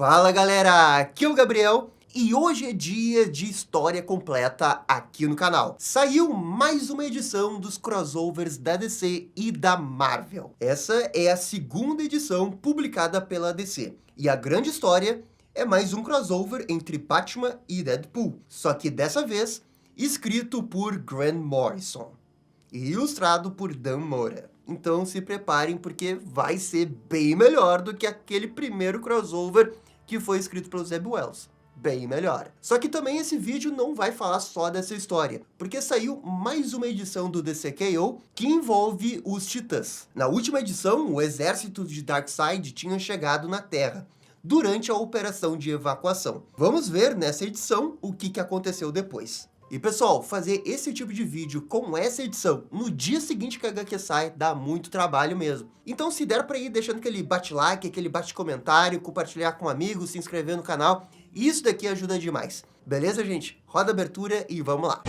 Fala galera, aqui é o Gabriel e hoje é dia de história completa aqui no canal. Saiu mais uma edição dos crossovers da DC e da Marvel. Essa é a segunda edição publicada pela DC. E a grande história é mais um crossover entre Batman e Deadpool. Só que dessa vez, escrito por Grant Morrison e ilustrado por Dan Mora. Então se preparem porque vai ser bem melhor do que aquele primeiro crossover que foi escrito pelo Zeb Wells. Bem melhor. Só que também esse vídeo não vai falar só dessa história, porque saiu mais uma edição do DCKO que envolve os Titãs. Na última edição, o exército de Darkseid tinha chegado na Terra durante a operação de evacuação. Vamos ver nessa edição o que aconteceu depois. E pessoal, fazer esse tipo de vídeo com essa edição no dia seguinte que a HQ sai dá muito trabalho mesmo. Então se der pra ir deixando aquele bate-like, aquele bate-comentário, compartilhar com amigos, se inscrever no canal, isso daqui ajuda demais. Beleza, gente? Roda a abertura e vamos lá!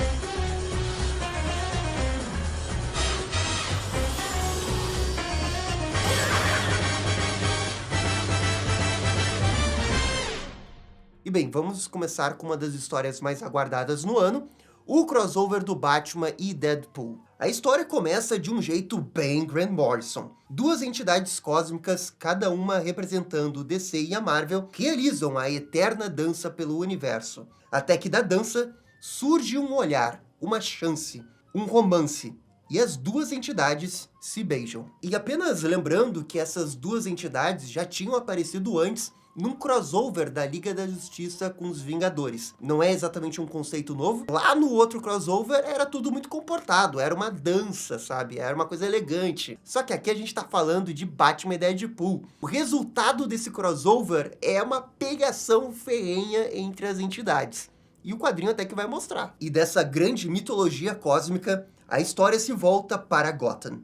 E bem, vamos começar com uma das histórias mais aguardadas no ano, o crossover do Batman e Deadpool. A história começa de um jeito bem Grant Morrison. Duas entidades cósmicas, cada uma representando o DC e a Marvel, realizam a eterna dança pelo universo. Até que da dança surge um olhar, uma chance, um romance. E as duas entidades se beijam. E apenas lembrando que essas duas entidades já tinham aparecido antes num crossover da Liga da Justiça com os Vingadores. Não é exatamente um conceito novo. Lá no outro crossover era tudo muito comportado, era uma dança, sabe? Era uma coisa elegante. Só que aqui a gente tá falando de Batman e Deadpool. O resultado desse crossover é uma pegação ferrenha entre as entidades. E o quadrinho até que vai mostrar. E dessa grande mitologia cósmica, a história se volta para Gotham,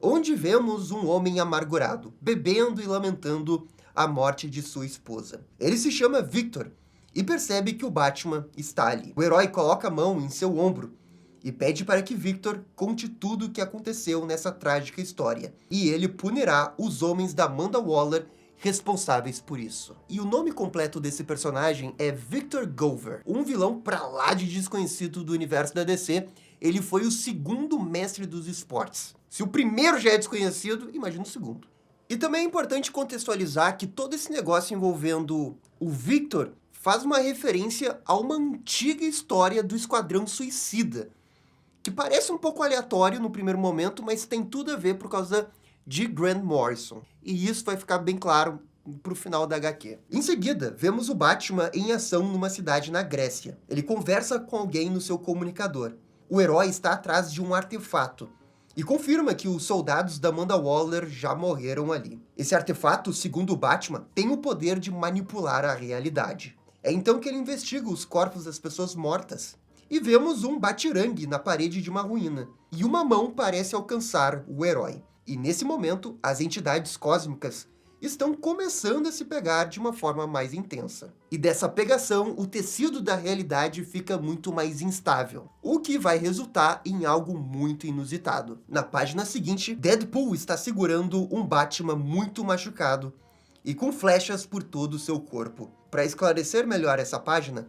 onde vemos um homem amargurado, bebendo e lamentando a morte de sua esposa. Ele se chama Victor e percebe que o Batman está ali. O herói coloca a mão em seu ombro e pede para que Victor conte tudo o que aconteceu nessa trágica história. E ele punirá os homens da Amanda Waller responsáveis por isso. E o nome completo desse personagem é Victor Gover, um vilão pra lá de desconhecido do universo da DC. Ele foi o segundo mestre dos esportes. Se o primeiro já é desconhecido, imagina o segundo. E também é importante contextualizar que todo esse negócio envolvendo o Victor faz uma referência a uma antiga história do Esquadrão Suicida, que parece um pouco aleatório no primeiro momento, mas tem tudo a ver por causa de Grant Morrison. E isso vai ficar bem claro pro final da HQ. Em seguida, vemos o Batman em ação numa cidade na Grécia. Ele conversa com alguém no seu comunicador. O herói está atrás de um artefato e confirma que os soldados da Amanda Waller já morreram ali. Esse artefato, segundo o Batman, tem o poder de manipular a realidade. É então que ele investiga os corpos das pessoas mortas. E vemos um batirangue na parede de uma ruína. E uma mão parece alcançar o herói. E nesse momento, as entidades cósmicas estão começando a se pegar de uma forma mais intensa. E dessa pegação, o tecido da realidade fica muito mais instável, o que vai resultar em algo muito inusitado. Na página seguinte, Deadpool está segurando um Batman muito machucado e com flechas por todo o seu corpo. Para esclarecer melhor essa página,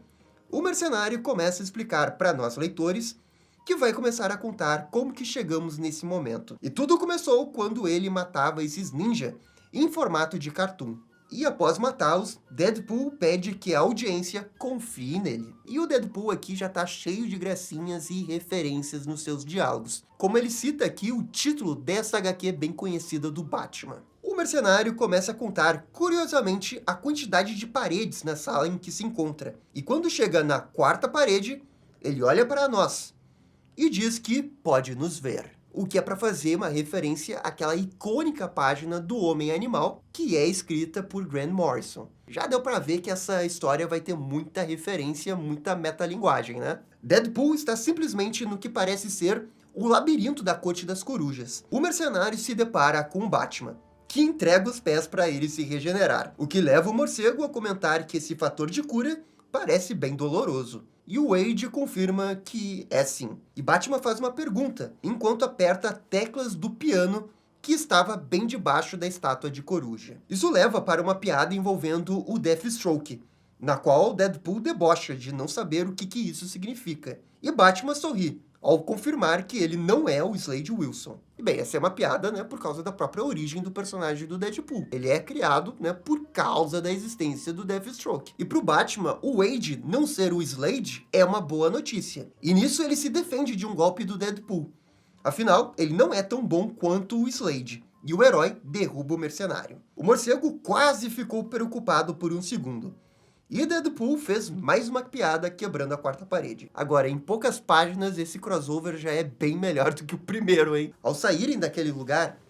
o mercenário começa a explicar para nós leitores que vai começar a contar como que chegamos nesse momento. E tudo começou quando ele matava esses ninja em formato de cartoon. E após matá-los, Deadpool pede que a audiência confie nele. E o Deadpool aqui já tá cheio de gracinhas e referências nos seus diálogos, como ele cita aqui o título dessa HQ bem conhecida do Batman. O mercenário começa a contar, curiosamente, a quantidade de paredes na sala em que se encontra. E quando chega na quarta parede, ele olha para nós e diz que pode nos ver. O que é para fazer uma referência àquela icônica página do Homem-Animal, que é escrita por Grant Morrison. Já deu para ver que essa história vai ter muita referência, muita metalinguagem, né? Deadpool está simplesmente no que parece ser o labirinto da Corte das Corujas. O mercenário se depara com o Batman, que entrega os pés para ele se regenerar, o que leva o morcego a comentar que esse fator de cura parece bem doloroso. E o Wade confirma que é sim. E Batman faz uma pergunta, enquanto aperta teclas do piano que estava bem debaixo da estátua de coruja. Isso leva para uma piada envolvendo o Deathstroke, na qual Deadpool debocha de não saber o que isso significa. E Batman sorri, ao confirmar que ele não é o Slade Wilson. E bem, essa é uma piada, né, por causa da própria origem do personagem do Deadpool. Ele é criado, né, por causa da existência do Deathstroke. E pro Batman, o Wade não ser o Slade é uma boa notícia. E nisso ele se defende de um golpe do Deadpool. Afinal, ele não é tão bom quanto o Slade. E o herói derruba o mercenário. O morcego quase ficou preocupado por um segundo. E Deadpool fez mais uma piada quebrando a quarta parede. Agora, em poucas páginas, esse crossover já é bem melhor do que o primeiro, hein? Ao saírem daquele lugar,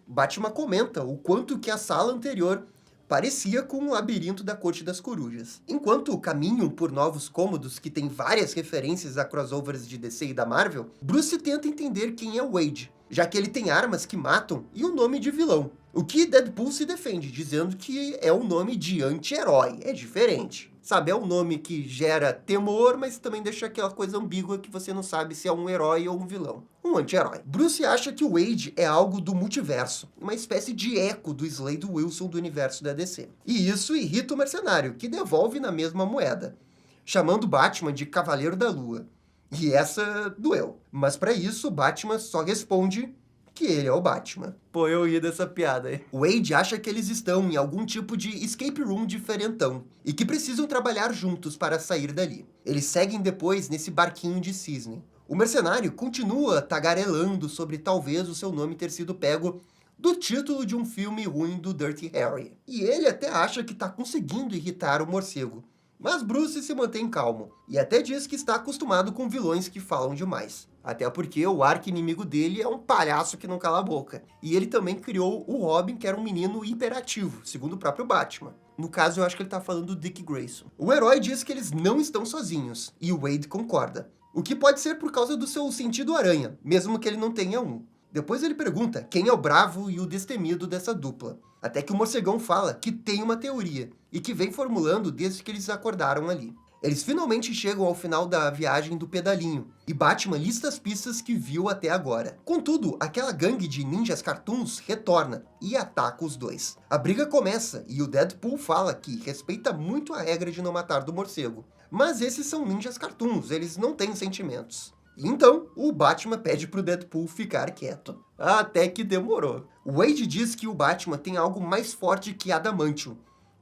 Batman comenta o quanto que a sala anterior parecia com o labirinto da Corte das Corujas. Enquanto caminham por novos cômodos que têm várias referências a crossovers de DC e da Marvel, Bruce tenta entender quem é o Wade, já que ele tem armas que matam e um nome de vilão. O que Deadpool se defende, dizendo que é um nome de anti-herói, é diferente. Sabe, é um nome que gera temor, mas também deixa aquela coisa ambígua que você não sabe se é um herói ou um vilão. Um anti-herói. Bruce acha que o Wade é algo do multiverso, uma espécie de eco do Slade Wilson do universo da DC. E isso irrita o mercenário, que devolve na mesma moeda, chamando Batman de Cavaleiro da Lua. E essa doeu. Mas para isso, Batman só responde que ele é o Batman. Pô, eu ri dessa piada aí. O Wade acha que eles estão em algum tipo de escape room diferentão e que precisam trabalhar juntos para sair dali. Eles seguem depois nesse barquinho de cisne. O mercenário continua tagarelando sobre talvez o seu nome ter sido pego do título de um filme ruim do Dirty Harry. E ele até acha que está conseguindo irritar o morcego. Mas Bruce se mantém calmo, e até diz que está acostumado com vilões que falam demais. Até porque o arqui-inimigo dele é um palhaço que não cala a boca. E ele também criou o Robin, que era um menino hiperativo, segundo o próprio Batman. No caso, eu acho que ele está falando do Dick Grayson. O herói diz que eles não estão sozinhos, e o Wade concorda. O que pode ser por causa do seu sentido aranha, mesmo que ele não tenha um. Depois ele pergunta quem é o bravo e o destemido dessa dupla. Até que o morcegão fala que tem uma teoria, e que vem formulando desde que eles acordaram ali. Eles finalmente chegam ao final da viagem do pedalinho, e Batman lista as pistas que viu até agora. Contudo, aquela gangue de ninjas cartoons retorna e ataca os dois. A briga começa, e o Deadpool fala que respeita muito a regra de não matar do morcego. Mas esses são ninjas cartoons, eles não têm sentimentos. Então, o Batman pede pro Deadpool ficar quieto. Até que demorou. Wade diz que o Batman tem algo mais forte que Adamantium.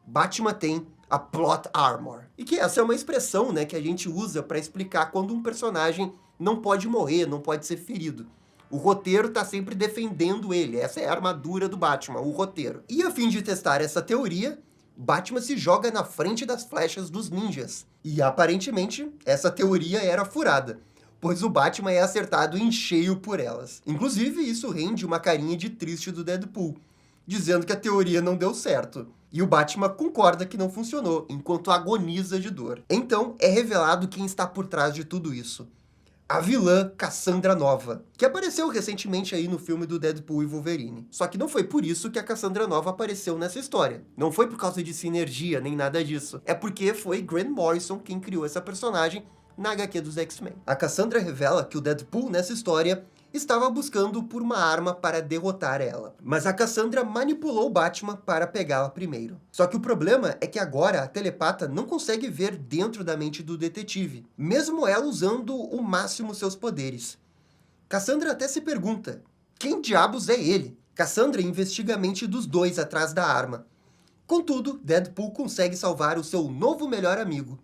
Batman tem a Plot Armor. E que essa é uma expressão, né, que a gente usa para explicar quando um personagem não pode morrer, não pode ser ferido. O roteiro tá sempre defendendo ele. Essa é a armadura do Batman, o roteiro. E a fim de testar essa teoria, Batman se joga na frente das flechas dos ninjas. E aparentemente, essa teoria era furada, pois o Batman é acertado em cheio por elas. Inclusive, isso rende uma carinha de triste do Deadpool, dizendo que a teoria não deu certo. E o Batman concorda que não funcionou, enquanto agoniza de dor. Então, é revelado quem está por trás de tudo isso. A vilã Cassandra Nova, que apareceu recentemente aí no filme do Deadpool e Wolverine. Só que não foi por isso que a Cassandra Nova apareceu nessa história. Não foi por causa de sinergia, nem nada disso. É porque foi Grant Morrison quem criou essa personagem na HQ dos X-Men. A Cassandra revela que o Deadpool, nessa história, estava buscando por uma arma para derrotar ela. Mas a Cassandra manipulou o Batman para pegá-la primeiro. Só que o problema é que agora a telepata não consegue ver dentro da mente do detetive, mesmo ela usando o máximo seus poderes. Cassandra até se pergunta, quem diabos é ele? Cassandra investiga a mente dos dois atrás da arma. Contudo, Deadpool consegue salvar o seu novo melhor amigo.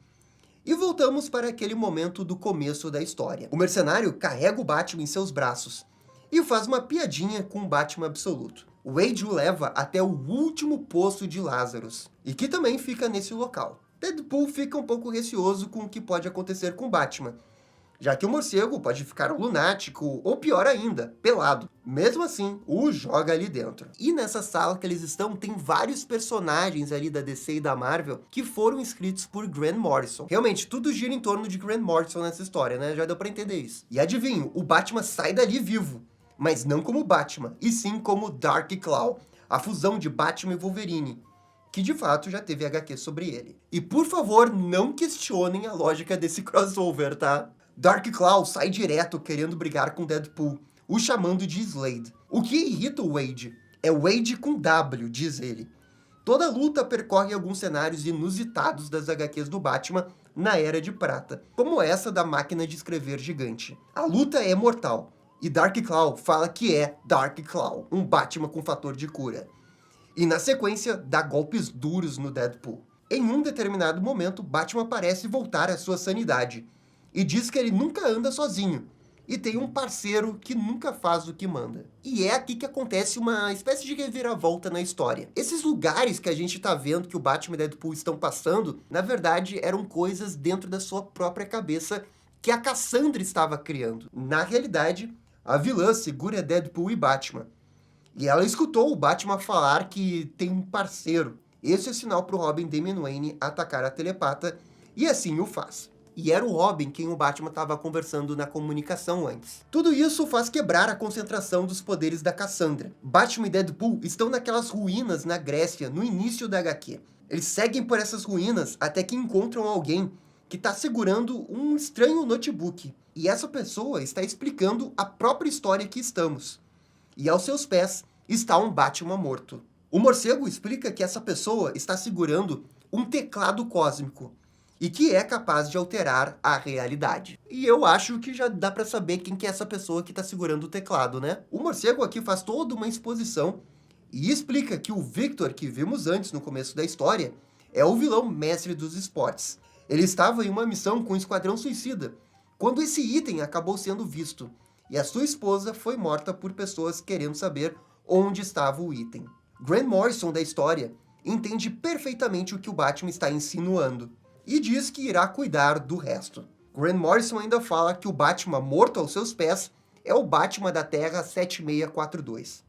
E voltamos para aquele momento do começo da história. O mercenário carrega o Batman em seus braços e faz uma piadinha com o Batman absoluto. O Wade o leva até o último poço de Lazarus, e que também fica nesse local. Deadpool fica um pouco receoso com o que pode acontecer com Batman, já que o morcego pode ficar lunático, ou pior ainda, pelado. Mesmo assim, o joga ali dentro. E nessa sala que eles estão, tem vários personagens ali da DC e da Marvel que foram escritos por Grant Morrison. Realmente, tudo gira em torno de Grant Morrison nessa história, né? Já deu pra entender isso. E adivinho, o Batman sai dali vivo, mas não como Batman, e sim como Dark Claw, a fusão de Batman e Wolverine, que de fato já teve HQ sobre ele. E por favor, não questionem a lógica desse crossover, tá? Dark Claw sai direto querendo brigar com Deadpool, o chamando de Slade. O que irrita o Wade é Wade com W, diz ele. Toda a luta percorre alguns cenários inusitados das HQs do Batman na Era de Prata, como essa da máquina de escrever gigante. A luta é mortal, e Dark Claw fala que é Dark Claw, um Batman com fator de cura. E na sequência, dá golpes duros no Deadpool. Em um determinado momento, Batman parece voltar à sua sanidade, e diz que ele nunca anda sozinho, e tem um parceiro que nunca faz o que manda. E é aqui que acontece uma espécie de reviravolta na história. Esses lugares que a gente tá vendo que o Batman e Deadpool estão passando, na verdade, eram coisas dentro da sua própria cabeça que a Cassandra estava criando. Na realidade, a vilã segura Deadpool e Batman. E ela escutou o Batman falar que tem um parceiro. Esse é sinal para o Robin Damian Wayne atacar a telepata, e assim o faz. E era o Robin quem o Batman estava conversando na comunicação antes. Tudo isso faz quebrar a concentração dos poderes da Cassandra. Batman e Deadpool estão naquelas ruínas na Grécia, no início da HQ. Eles seguem por essas ruínas até que encontram alguém que está segurando um estranho notebook. E essa pessoa está explicando a própria história que estamos. E aos seus pés está um Batman morto. O morcego explica que essa pessoa está segurando um teclado cósmico e que é capaz de alterar a realidade. E eu acho que já dá pra saber quem que é essa pessoa que tá segurando o teclado, né? O morcego aqui faz toda uma exposição e explica que o Victor, que vimos antes no começo da história, é o vilão mestre dos esportes. Ele estava em uma missão com o Esquadrão Suicida, quando esse item acabou sendo visto, e a sua esposa foi morta por pessoas querendo saber onde estava o item. Grant Morrison, da história, entende perfeitamente o que o Batman está insinuando, e diz que irá cuidar do resto. Grant Morrison ainda fala que o Batman morto aos seus pés é o Batman da Terra 7642.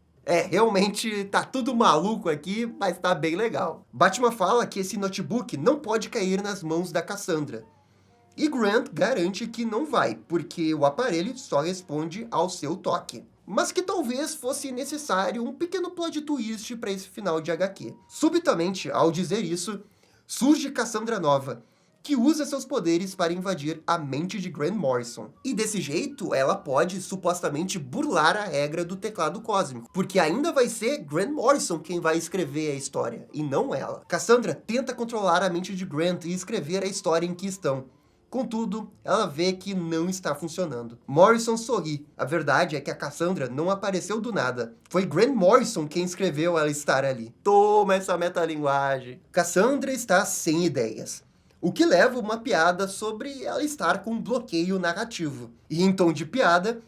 Realmente tá tudo maluco aqui, mas tá bem legal. Batman fala que esse notebook não pode cair nas mãos da Cassandra. E Grant garante que não vai, porque o aparelho só responde ao seu toque. Mas que talvez fosse necessário um pequeno plot twist para esse final de HQ. Subitamente, ao dizer isso, surge Cassandra Nova, que usa seus poderes para invadir a mente de Grant Morrison. E desse jeito, ela pode supostamente burlar a regra do teclado cósmico, porque ainda vai ser Grant Morrison quem vai escrever a história, e não ela. Cassandra tenta controlar a mente de Grant e escrever a história em que estão. Contudo, ela vê que não está funcionando. Morrison sorri. A verdade é que a Cassandra não apareceu do nada. Foi Grant Morrison quem escreveu ela estar ali. Toma essa metalinguagem. Cassandra está sem ideias, o que leva uma piada sobre ela estar com um bloqueio narrativo. E em tom de piada,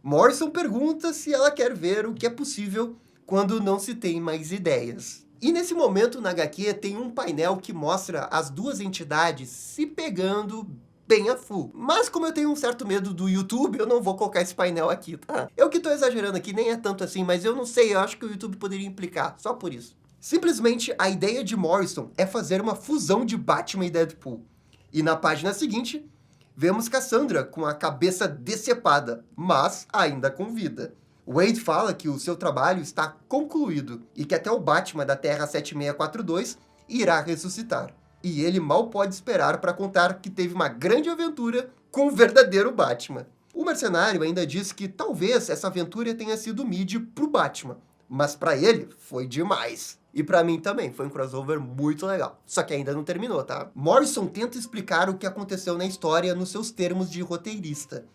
Morrison pergunta se ela quer ver o que é possível quando não se tem mais ideias. E nesse momento na HQ tem um painel que mostra as duas entidades se pegando bem a full. Mas como eu tenho um certo medo do YouTube, eu não vou colocar esse painel aqui, tá? Eu que tô exagerando aqui, nem é tanto assim, mas eu não sei, eu acho que o YouTube poderia implicar, só por isso. Simplesmente, a ideia de Morrison é fazer uma fusão de Batman e Deadpool. E na página seguinte, vemos Cassandra com a cabeça decepada, mas ainda com vida. Wade fala que o seu trabalho está concluído e que até o Batman da Terra 7642 irá ressuscitar. E ele mal pode esperar para contar que teve uma grande aventura com o verdadeiro Batman. O mercenário ainda diz que talvez essa aventura tenha sido mid pro Batman, mas para ele foi demais. E para mim também, foi um crossover muito legal. Só que ainda não terminou, tá? Morrison tenta explicar o que aconteceu na história nos seus termos de roteirista.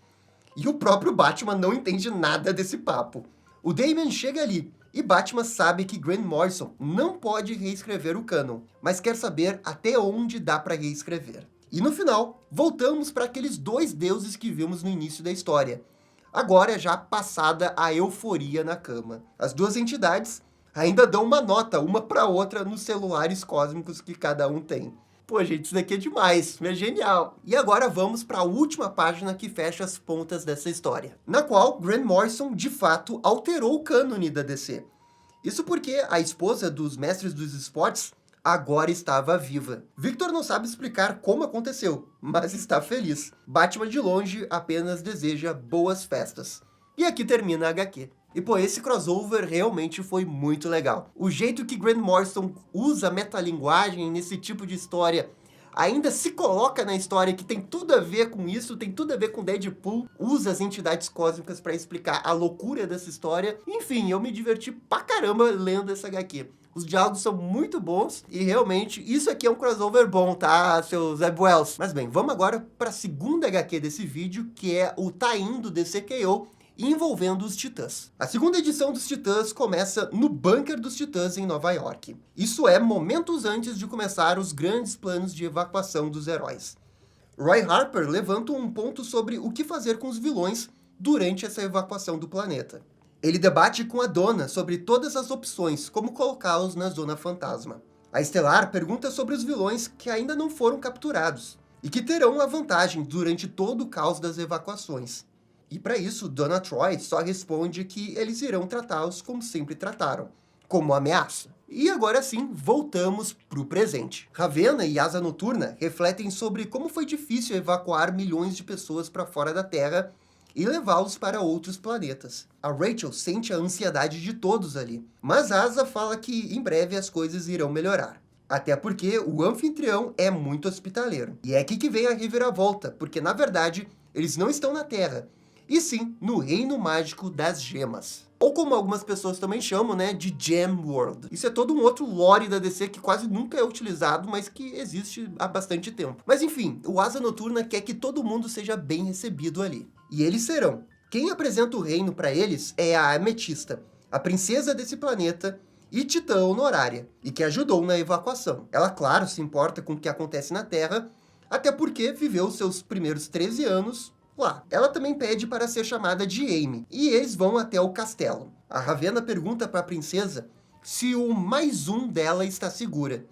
E o próprio Batman não entende nada desse papo. O Damian chega ali, e Batman sabe que Grant Morrison não pode reescrever o canon, mas quer saber até onde dá para reescrever. E no final, voltamos para aqueles dois deuses que vimos no início da história. Agora já passada a euforia na cama. As duas entidades ainda dão uma nota uma para outra nos celulares cósmicos que cada um tem. Pô, gente, isso daqui é demais, é genial. E agora vamos para a última página que fecha as pontas dessa história, na qual Grant Morrison, de fato, alterou o cânone da DC. Isso porque a esposa dos mestres dos esportes agora estava viva. Victor não sabe explicar como aconteceu, mas está feliz. Batman de longe apenas deseja boas festas. E aqui termina a HQ. E pô, esse crossover realmente foi muito legal. O jeito que Grant Morrison usa a metalinguagem nesse tipo de história ainda se coloca na história que tem tudo a ver com isso, tem tudo a ver com Deadpool, usa as entidades cósmicas para explicar a loucura dessa história. Enfim, eu me diverti pra caramba lendo essa HQ. Os diálogos são muito bons e realmente isso aqui é um crossover bom, tá, seus Zeb Wells? Mas bem, vamos agora para a segunda HQ desse vídeo, que é o tie-in do DCKO, envolvendo os Titãs. A segunda edição dos Titãs começa no bunker dos Titãs em Nova York. Isso é momentos antes de começar os grandes planos de evacuação dos heróis. Roy Harper levanta um ponto sobre o que fazer com os vilões durante essa evacuação do planeta. Ele debate com a Donna sobre todas as opções, como colocá-los na Zona Fantasma. A Estelar pergunta sobre os vilões que ainda não foram capturados, e que terão a vantagem durante todo o caos das evacuações. E para isso, Donna Troy só responde que eles irão tratá-los como sempre trataram, como ameaça. E agora sim, voltamos para o presente. Ravena e Asa Noturna refletem sobre como foi difícil evacuar milhões de pessoas para fora da Terra e levá-los para outros planetas. A Rachel sente a ansiedade de todos ali, mas Asa fala que em breve as coisas irão melhorar. Até porque o anfitrião é muito hospitaleiro. E é aqui que vem a reviravolta, porque na verdade eles não estão na Terra, e sim no reino mágico das gemas. Ou como algumas pessoas também chamam, né, de Gem World. Isso é todo um outro lore da DC que quase nunca é utilizado, mas que existe há bastante tempo. Mas enfim, o Asa Noturna quer que todo mundo seja bem recebido ali. E eles serão. Quem apresenta o reino para eles é a Ametista, a princesa desse planeta e titã honorária, e que ajudou na evacuação. Ela, claro, se importa com o que acontece na Terra, até porque viveu seus primeiros 13 anos lá. Ela também pede para ser chamada de Amy, e eles vão até o castelo. A Ravena pergunta para a princesa se o mais um dela está segura,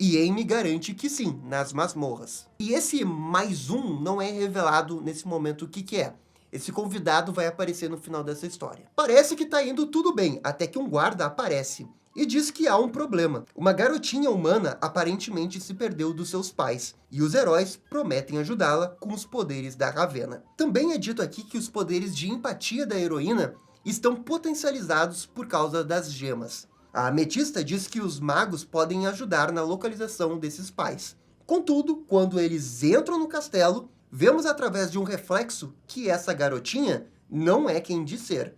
e Amy garante que sim, nas masmorras. E esse mais um não é revelado nesse momento o que é. Esse convidado vai aparecer no final dessa história. Parece que tá indo tudo bem, até que um guarda aparece e diz que há um problema. Uma garotinha humana aparentemente se perdeu dos seus pais, e os heróis prometem ajudá-la com os poderes da Ravena. Também é dito aqui que os poderes de empatia da heroína estão potencializados por causa das gemas. A Ametista diz que os magos podem ajudar na localização desses pais. Contudo, quando eles entram no castelo, vemos através de um reflexo que essa garotinha não é quem diz ser.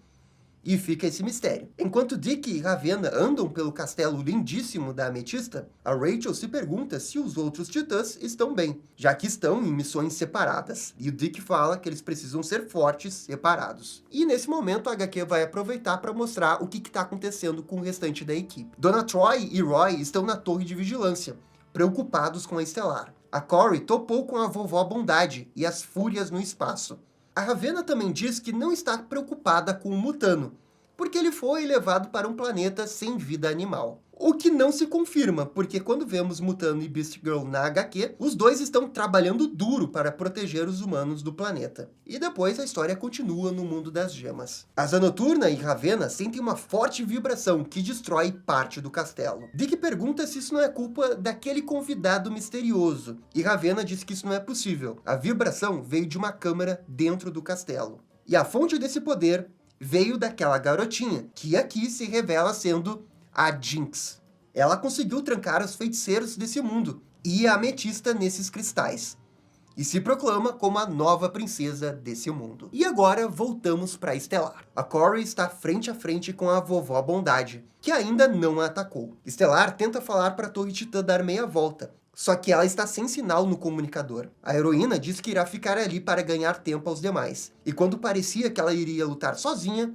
E fica esse mistério. Enquanto Dick e Ravena andam pelo castelo lindíssimo da Ametista, a Rachel se pergunta se os outros titãs estão bem, já que estão em missões separadas. E o Dick fala que eles precisam ser fortes, separados. E nesse momento a HQ vai aproveitar para mostrar o que está acontecendo com o restante da equipe. Donna Troy e Roy estão na torre de vigilância, preocupados com a Estelar. A Corey topou com a Vovó Bondade e as Fúrias no espaço. A Ravena também diz que não está preocupada com o Mutano, porque ele foi levado para um planeta sem vida animal. O que não se confirma, porque quando vemos Mutano e Beast Girl na HQ, os dois estão trabalhando duro para proteger os humanos do planeta. E depois a história continua no mundo das gemas. Asa Noturna e Ravena sentem uma forte vibração que destrói parte do castelo. Dick pergunta se isso não é culpa daquele convidado misterioso, e Ravena diz que isso não é possível. A vibração veio de uma câmara dentro do castelo. E a fonte desse poder veio daquela garotinha, que aqui se revela sendo a Jinx. Ela conseguiu trancar os feiticeiros desse mundo e a Ametista nesses cristais, e se proclama como a nova princesa desse mundo. E agora voltamos para Estelar. A Corey está frente a frente com a Vovó Bondade, que ainda não a atacou. Estelar tenta falar para a Torre Titã dar meia volta, só que ela está sem sinal no comunicador. A heroína diz que irá ficar ali para ganhar tempo aos demais, e quando parecia que ela iria lutar sozinha,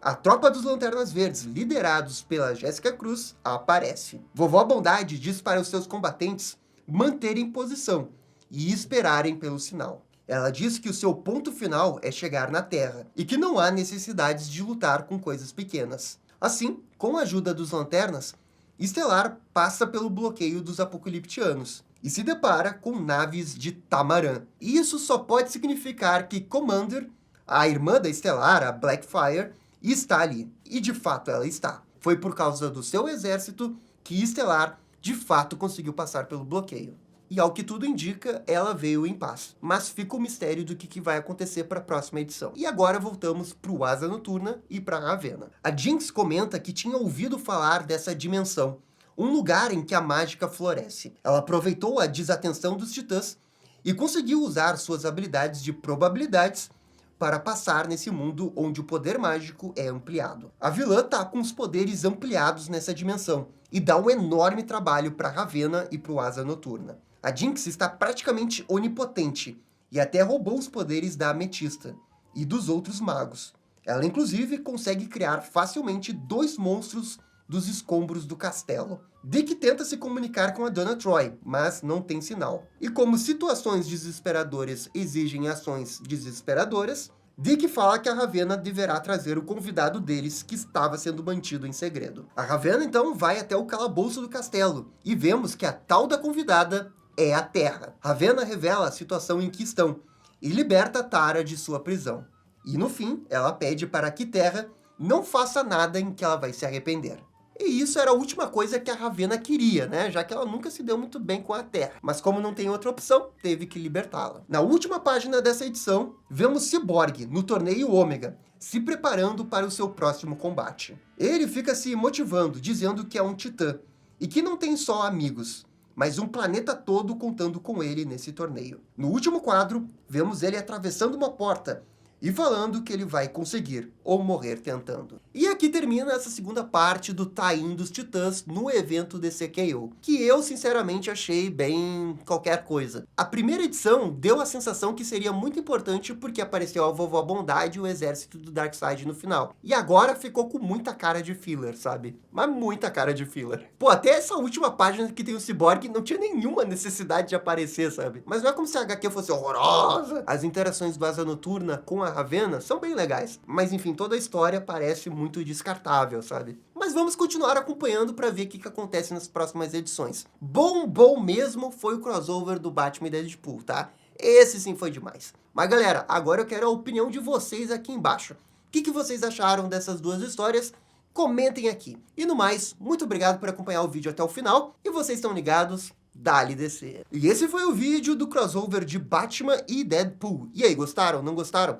a tropa dos Lanternas Verdes, liderados pela Jéssica Cruz, aparece. Vovó Bondade diz para os seus combatentes manterem posição e esperarem pelo sinal. Ela diz que o seu ponto final é chegar na Terra, e que não há necessidades de lutar com coisas pequenas. Assim, com a ajuda dos Lanternas, Estelar passa pelo bloqueio dos Apocaliptianos e se depara com naves de Tamaran. E isso só pode significar que Commander, a irmã da Estelar, a Blackfire, está ali. E de fato ela está. Foi por causa do seu exército que Estelar de fato conseguiu passar pelo bloqueio. E ao que tudo indica, ela veio em paz. Mas fica o mistério do que vai acontecer para a próxima edição. E agora voltamos para o Asa Noturna e para a Ravena. A Jinx comenta que tinha ouvido falar dessa dimensão, um lugar em que a mágica floresce. Ela aproveitou a desatenção dos titãs e conseguiu usar suas habilidades de probabilidades para passar nesse mundo onde o poder mágico é ampliado. A vilã tá com os poderes ampliados nessa dimensão e dá um enorme trabalho para Ravenna e para o Asa Noturna. A Jinx está praticamente onipotente e até roubou os poderes da Ametista e dos outros magos. Ela, inclusive, consegue criar facilmente 2 monstros dos escombros do castelo. Dick tenta se comunicar com a Dona Troy, mas não tem sinal. E como situações desesperadoras exigem ações desesperadoras, Dick fala que a Ravenna deverá trazer o convidado deles que estava sendo mantido em segredo. A Ravenna, então, vai até o calabouço do castelo e vemos que a tal da convidada é a Terra. Ravenna revela a situação em que estão e liberta Tara de sua prisão. E no fim, ela pede para que Terra não faça nada em que ela vai se arrepender. E isso era a última coisa que a Ravenna queria, né? Já que ela nunca se deu muito bem com a Terra. Mas como não tem outra opção, teve que libertá-la. Na última página dessa edição, vemos Cyborg, no torneio Ômega, se preparando para o seu próximo combate. Ele fica se motivando, dizendo que é um titã, e que não tem só amigos, mas um planeta todo contando com ele nesse torneio. No último quadro, vemos ele atravessando uma porta, e falando que ele vai conseguir, ou morrer tentando. E aqui termina essa segunda parte do tie-in dos Titãs no evento DCKO, que eu sinceramente achei bem qualquer coisa. A primeira edição deu a sensação que seria muito importante porque apareceu a Vovó Bondade e o exército do Darkseid no final. E agora ficou com muita cara de filler, sabe? Mas muita cara de filler. Pô, até essa última página que tem o Cyborg não tinha nenhuma necessidade de aparecer, sabe? Mas não é como se a HQ fosse horrorosa. As interações do Asa Noturna com a Ravenna são bem legais, mas enfim, toda a história parece muito descartável, sabe? Mas vamos continuar acompanhando para ver o que acontece nas próximas edições. Bom mesmo foi o crossover do Batman e Deadpool, tá? Esse sim foi demais. Mas galera, agora eu quero a opinião de vocês aqui embaixo. O que vocês acharam dessas duas histórias? Comentem aqui. E no mais, muito obrigado por acompanhar o vídeo até o final, e vocês estão ligados? Dá-lhe descer. E esse foi o vídeo do crossover de Batman e Deadpool. E aí, gostaram? Não gostaram?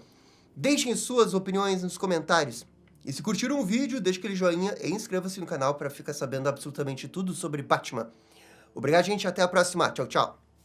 Deixem suas opiniões nos comentários. E se curtiram o vídeo, deixe aquele joinha e inscreva-se no canal para ficar sabendo absolutamente tudo sobre Batman. Obrigado, gente. Até a próxima. Tchau, tchau.